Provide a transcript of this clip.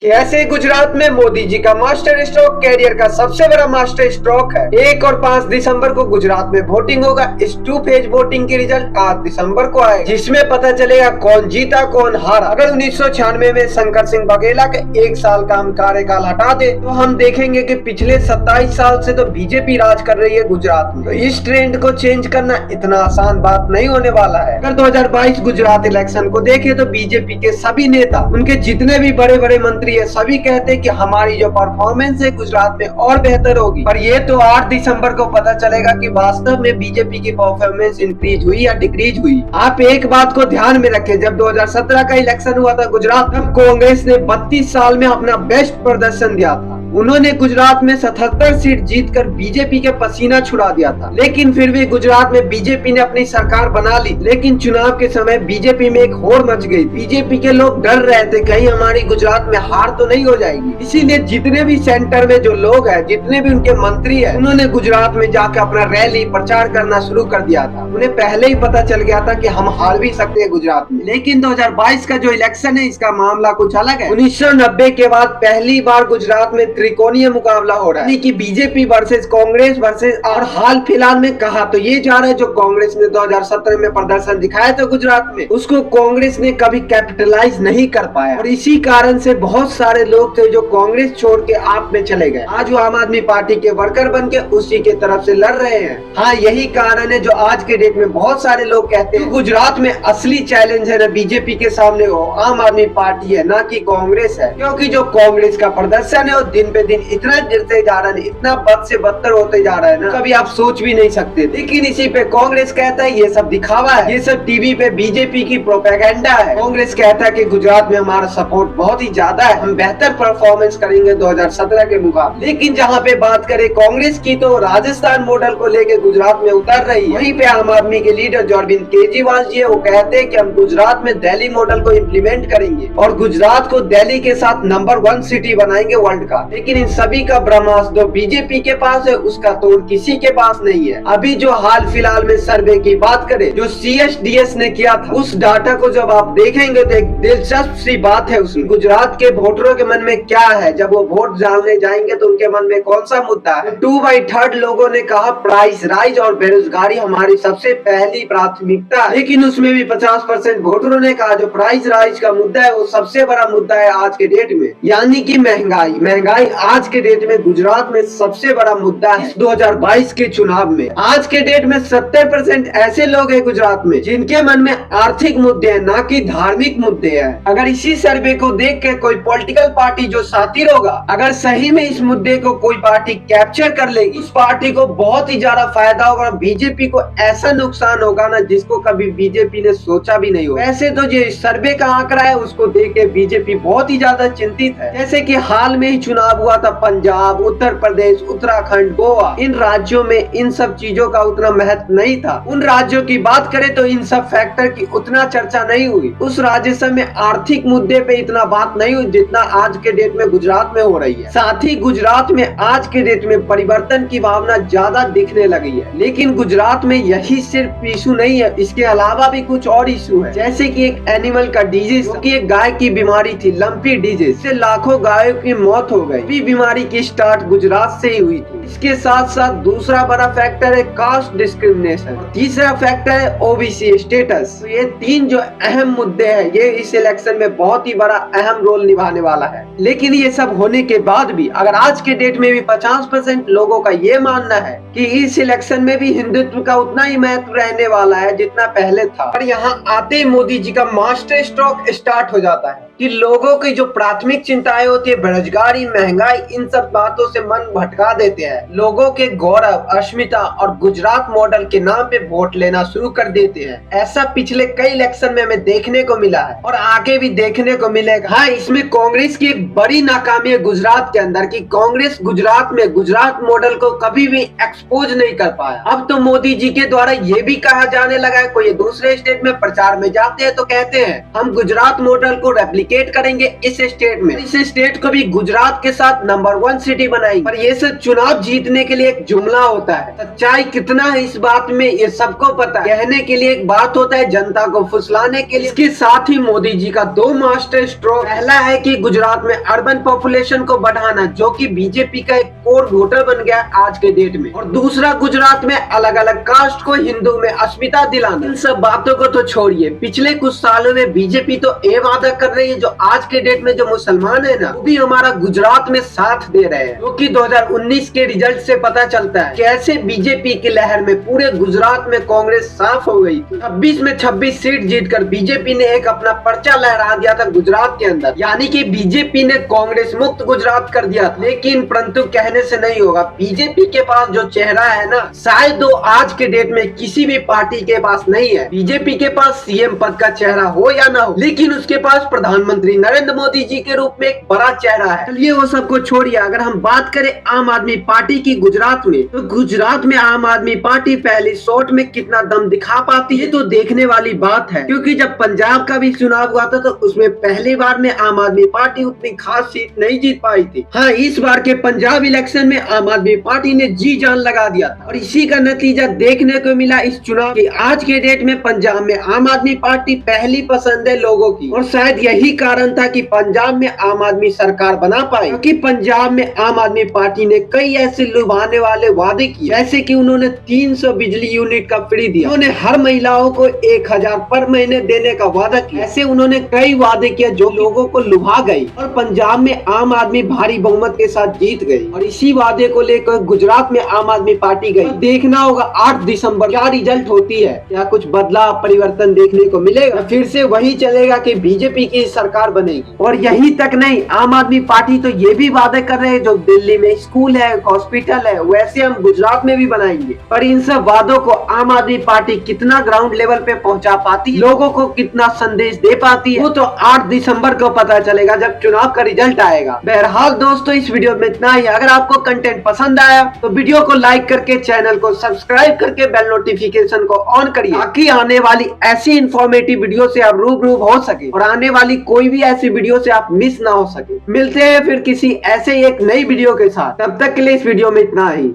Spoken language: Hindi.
कैसे गुजरात में मोदी जी का मास्टर स्ट्रोक कैरियर का सबसे बड़ा मास्टर स्ट्रोक है। 1 और 5 दिसंबर को गुजरात में वोटिंग होगा। इस 2 फेज वोटिंग के रिजल्ट 8 दिसंबर को आए, जिसमें पता चलेगा कौन जीता कौन हारा। अगर 1996 में शंकर सिंह बघेला के 1 साल का हम कार्यकाल हटा दे तो हम देखेंगे कि पिछले 27 साल से तो बीजेपी राज कर रही है गुजरात में। तो इस ट्रेंड को चेंज करना इतना आसान बात नहीं होने वाला है। अगर 2022 गुजरात इलेक्शन को देखे तो बीजेपी के सभी नेता, उनके जितने भी बड़े बड़े मंत्री है, सभी कहते हैं कि हमारी जो परफॉर्मेंस है गुजरात में और बेहतर होगी। पर ये तो 8 दिसंबर को पता चलेगा कि वास्तव में बीजेपी की परफॉर्मेंस इंक्रीज हुई या डिक्रीज हुई। आप एक बात को ध्यान में रखें, जब 2017 का इलेक्शन हुआ था गुजरात, तब कांग्रेस ने 32 साल में अपना बेस्ट प्रदर्शन दिया था। उन्होंने गुजरात में 77 सीट जीतकर बीजेपी के पसीना छुड़ा दिया था। लेकिन फिर भी गुजरात में बीजेपी ने अपनी सरकार बना ली। लेकिन चुनाव के समय बीजेपी में एक होड़ मच गई। बीजेपी के लोग डर रहे थे कहीं हमारी गुजरात में हार तो नहीं हो जाएगी। इसीलिए जितने भी सेंटर में जो लोग हैं, जितने भी उनके मंत्री हैं, उन्होंने गुजरात में जाकर अपना रैली प्रचार करना शुरू कर दिया था। उन्हें पहले ही पता चल गया था कि हम हार भी सकते हैं गुजरात में। लेकिन 2022 का जो इलेक्शन है, इसका मामला कुछ अलग है। 1990 के बाद पहली बार गुजरात में त्रिकोणीय मुकाबला हो रहा है, यानी कि बीजेपी वर्सेस कांग्रेस वर्सेस, और हाल फिलहाल में कहा तो ये जा रहा है जो कांग्रेस ने 2017 में प्रदर्शन दिखाया था गुजरात में, उसको कांग्रेस ने कभी कैपिटलाइज नहीं कर पाया। और इसी कारण से बहुत सारे लोग थे जो कांग्रेस छोड़ के आप में चले गए। आज वो आम आदमी पार्टी के वर्कर बन के उसी के तरफ से लड़ रहे हैं। हाँ, यही कारण है जो आज के डेट में बहुत सारे लोग कहते हैं गुजरात में असली चैलेंज है ना बीजेपी के सामने वो आम आदमी पार्टी है, ना कि कांग्रेस है। क्योंकि जो कांग्रेस का प्रदर्शन है वो दिन पे दिन इतना गिरते जा रहा है, इतना बद से बदतर होते जा रहा है ना, कभी आप सोच भी नहीं सकते। लेकिन इसी पे कांग्रेस कहता है ये सब दिखावा है, ये सब टीवी पे बीजेपी की प्रोपेगेंडा है। कांग्रेस कहता है कि गुजरात में हमारा सपोर्ट बहुत ही ज्यादा है, हम बेहतर परफॉर्मेंस करेंगे 2017 के मुकाबले। लेकिन जहाँ पे बात करें कांग्रेस की, तो राजस्थान मॉडल को लेके गुजरात में उतर रही है। वहीं पे आम आदमी के लीडर जो अरविंद केजरीवाल जी है, वो कहते हैं कि हम गुजरात में दिल्ली मॉडल को इम्प्लीमेंट करेंगे और गुजरात को दिल्ली के साथ नंबर 1 सिटी बनाएंगे वर्ल्ड का। लेकिन इन सभी का ब्रह्मास्त्र बीजेपी के पास है, उसका तोड़ किसी के पास नहीं है। अभी जो हाल फिलहाल में सर्वे की बात करें जो CSDS ने किया था, उस डाटा को जब आप देखेंगे तो एक दिलचस्प सी बात है उसमें। गुजरात के वोटरों के मन में क्या है, जब वो वोट डालने जाएंगे तो उनके मन में कौन सा मुद्दा है। 2/3 लोगों ने कहा प्राइस राइज और बेरोजगारी हमारी सबसे पहली प्राथमिकता है। लेकिन उसमें भी 50% वोटरों ने कहा जो प्राइस राइज का मुद्दा है वो सबसे बड़ा मुद्दा है आज के डेट में, यानी कि महंगाई आज के डेट में गुजरात में सबसे बड़ा मुद्दा है। 2022 के चुनाव में आज के डेट में 70% ऐसे लोग हैं गुजरात में जिनके मन में आर्थिक मुद्दे हैं, ना कि धार्मिक मुद्दे हैं। अगर इसी सर्वे को देख के कोई पॉलिटिकल पार्टी जो शातिर होगा, अगर सही में इस मुद्दे को कोई पार्टी कैप्चर कर लेगी, उस पार्टी को बहुत ही ज्यादा फायदा होगा। बीजेपी को ऐसा नुकसान होगा ना जिसको कभी बीजेपी ने सोचा भी नहीं होगा। वैसे तो जो सर्वे का आंकड़ा है उसको देख के बीजेपी बहुत ही ज्यादा चिंतित है। जैसे कि हाल में ही चुनाव हुआ था पंजाब, उत्तर प्रदेश, उत्तराखंड, गोवा, इन राज्यों में इन सब चीजों का उतना महत्व नहीं था। उन राज्यों की बात करें तो इन सब फैक्टर की उतना चर्चा नहीं हुई। उस राज्य सब में आर्थिक मुद्दे पे इतना बात नहीं हुई जितना आज के डेट में गुजरात में हो रही है। साथ ही गुजरात में आज के डेट में परिवर्तन की भावना ज्यादा दिखने लगी है। लेकिन गुजरात में यही सिर्फ इशू नहीं है, इसके अलावा भी कुछ और इशू है। जैसे कि एक एनिमल का डिजीज, कि एक गाय की बीमारी थी लंपी डिजीज, से लाखों गायों की मौत हो गई। बीमारी की स्टार्ट गुजरात से ही हुई थी। इसके साथ साथ दूसरा बड़ा फैक्टर है कास्ट डिस्क्रिमिनेशन, तीसरा फैक्टर है ओबीसी स्टेटस। तो ये 3 जो अहम मुद्दे हैं, ये इस इलेक्शन में बहुत ही बड़ा अहम रोल निभाने वाला है। लेकिन ये सब होने के बाद भी अगर आज के डेट में भी 50% लोगों का ये मानना है कि इस इलेक्शन में भी हिंदुत्व का उतना ही महत्व रहने वाला है जितना पहले था। और यहाँ आते ही मोदी जी का मास्टर स्ट्रोक स्टार्ट हो जाता है कि लोगों की जो प्राथमिक चिंताएं होती है, बेरोजगारी, महंगाई, इन सब बातों से मन भटका देते हैं। लोगों के गौरव, अस्मिता और गुजरात मॉडल के नाम पे वोट लेना शुरू कर देते हैं। ऐसा पिछले कई इलेक्शन में हमें देखने को मिला है और आगे भी देखने को मिलेगा। हाँ, इसमें कांग्रेस की एक बड़ी नाकामी है गुजरात के अंदर कि कांग्रेस गुजरात में गुजरात मॉडल को कभी भी एक्सपोज नहीं कर पाया। अब तो मोदी जी के द्वारा ये भी कहा जाने लगा है, कोई दूसरे स्टेट में प्रचार में जाते हैं तो कहते हैं हम गुजरात मॉडल को रेप्लिकेट रेप्लिकेट करेंगे इस स्टेट में, इस स्टेट को भी गुजरात के साथ नंबर 1 सिटी बनाएंगे। पर ये सब चुनाव जीतने के लिए एक जुमला होता है, सच्चाई कितना है इस बात में ये सबको पता है। कहने के लिए एक बात होता है, जनता को फुसलाने के लिए। इसके साथ ही मोदी जी का 2 मास्टर स्ट्रोक, पहला है कि गुजरात में अर्बन पॉपुलेशन को बढ़ाना, जो कि बीजेपी का एक कोर वोटर बन गया आज के डेट में, और दूसरा गुजरात में अलग अलग कास्ट को हिंदू में अस्मिता दिलाना। इन सब बातों को तो छोड़िए, पिछले कुछ सालों में बीजेपी तो ये वादा कर रही है जो आज के डेट में जो मुसलमान है ना, वो भी हमारा गुजरात में साथ दे रहे हैं, क्योंकि 2019 के रिजल्ट से पता चलता है कैसे बीजेपी की लहर में पूरे गुजरात में कांग्रेस साफ हो गई। 26 में 26 सीट जीतकर बीजेपी ने एक अपना पर्चा लहरा दिया था गुजरात के अंदर, यानी कि बीजेपी ने कांग्रेस मुक्त गुजरात कर दिया था। लेकिन परंतु कहने से नहीं होगा, बीजेपी के पास जो चेहरा है ना, शायद वो आज के डेट में किसी भी पार्टी के पास नहीं है। बीजेपी के पास सीएम पद का चेहरा हो या ना हो, लेकिन उसके पास प्रधानमंत्री नरेंद्र मोदी जी के रूप में एक बड़ा चेहरा है। चलिए वो सबको छोड़िए, अगर हम बात करें आम आदमी पार्टी की गुजरात में, तो गुजरात में आम आदमी पार्टी पहली शॉट में कितना दम दिखा पाती है तो देखने वाली बात है। क्योंकि जब पंजाब का भी चुनाव हुआ था तो उसमें पहली बार में आम आदमी पार्टी उतनी खास सीट नहीं जीत पाई थी। हाँ, इस बार के पंजाब इलेक्शन में आम आदमी पार्टी ने जी जान लगा दिया था, और इसी का नतीजा देखने को मिला इस चुनाव के। आज के डेट में पंजाब में आम आदमी पार्टी पहली पसंद है लोगों की, और शायद यही कारण था कि पंजाब में आम आदमी सरकार बना पाई, क्योंकि पंजाब में आम आदमी पार्टी ने कई ऐसे लुभाने वाले वादे किए, जैसे कि उन्होंने 300 बिजली यूनिट का फ्री दिया, उन्होंने हर महिलाओं को 1000 पर महीने देने का वादा किया। ऐसे उन्होंने कई वादे किए जो लोगों को लुभा गई, और पंजाब में आम आदमी भारी बहुमत के साथ जीत गई। और इसी वादे को लेकर गुजरात में आम आदमी पार्टी गई। देखना होगा 8 दिसंबर क्या रिजल्ट होती है, क्या कुछ बदलाव परिवर्तन देखने को मिलेगा, फिर से वही चलेगा कि बीजेपी की सरकार बनेगी। और यही तक नहीं, आम आदमी पार्टी तो ये भी वादे कर रहे हैं जो दिल्ली में स्कूल है, हॉस्पिटल है, वैसे हम गुजरात में भी बनाएंगे। पर इन सब वादों को आम आदमी पार्टी कितना ग्राउंड लेवल पे पहुंचा पाती है, लोगों को कितना संदेश दे पाती है, वो तो 8 दिसंबर को पता चलेगा जब चुनाव का रिजल्ट आएगा। बहरहाल दोस्तों, इस वीडियो में इतना ही। अगर आपको कंटेंट पसंद आया तो वीडियो को लाइक करके चैनल को सब्सक्राइब करके बेल नोटिफिकेशन को ऑन करिए, ताकि आने वाली ऐसी इंफॉर्मेटिव वीडियो से आप रूबरू हो सके और आने वाली कोई भी ऐसी वीडियो से आप मिस ना हो सके। मिलते हैं फिर किसी ऐसे एक नई वीडियो के साथ, तब तक के लिए इस वीडियो में इतना ही।